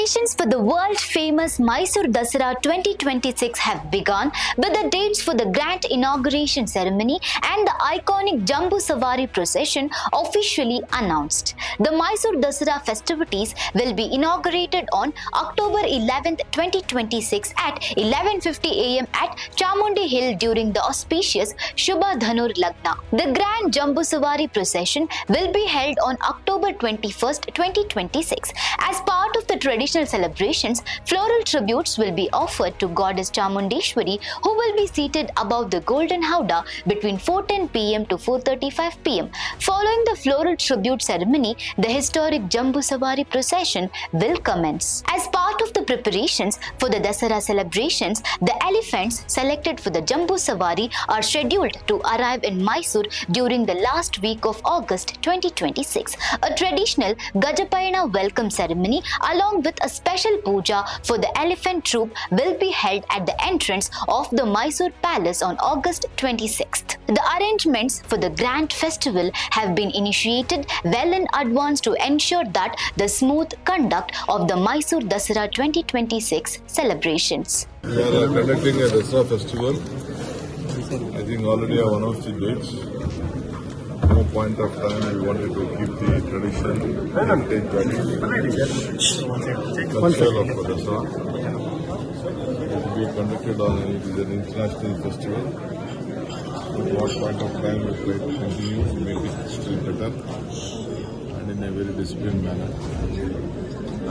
Preparations for the world-famous Mysuru Dasara 2026 have begun, with the dates for the grand inauguration ceremony and the iconic Jamboo Savari procession officially announced. The Mysuru Dasara festivities will be inaugurated on October 11, 2026 at 11:50 am at Chamundi Hill during the auspicious Shubha Dhanur Lagna. The grand Jamboo Savari procession will be held on October 21st, 2026. As part of the traditional celebrations, floral tributes will be offered to Goddess Chamundeshwari, who will be seated above the golden howdah between 4:10 pm to 4:35 pm. Following the floral tribute ceremony, the historic Jamboo Savari procession will commence. As part of the preparations for the Dasara celebrations, the elephants selected for the Jamboo Savari are scheduled to arrive in Mysuru during the last week of August 2026. A traditional Gajapayana welcome ceremony along with a special puja for the elephant troop will be held at the entrance of the Mysuru Palace on August 26th. The arrangements for the grand festival have been initiated well in advance to ensure that the smooth conduct of the Mysuru Dasara 2026 celebrations. We are conducting a Dasara festival. I think already I have announced the dates. No point of time we wanted to keep the tradition, heritage culture of Dasara. It will be conducted on it is an international festival. At what point of time we try to continue to make it still better and in a very disciplined manner.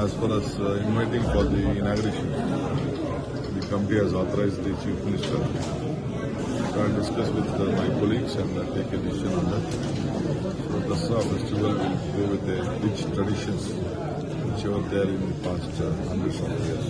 As far as inviting for the inauguration, the committee has authorized the Chief Minister. So I'll discuss with my colleagues and take a decision on that. So the Dasara festival will go with the rich traditions which were there in the past hundreds of years.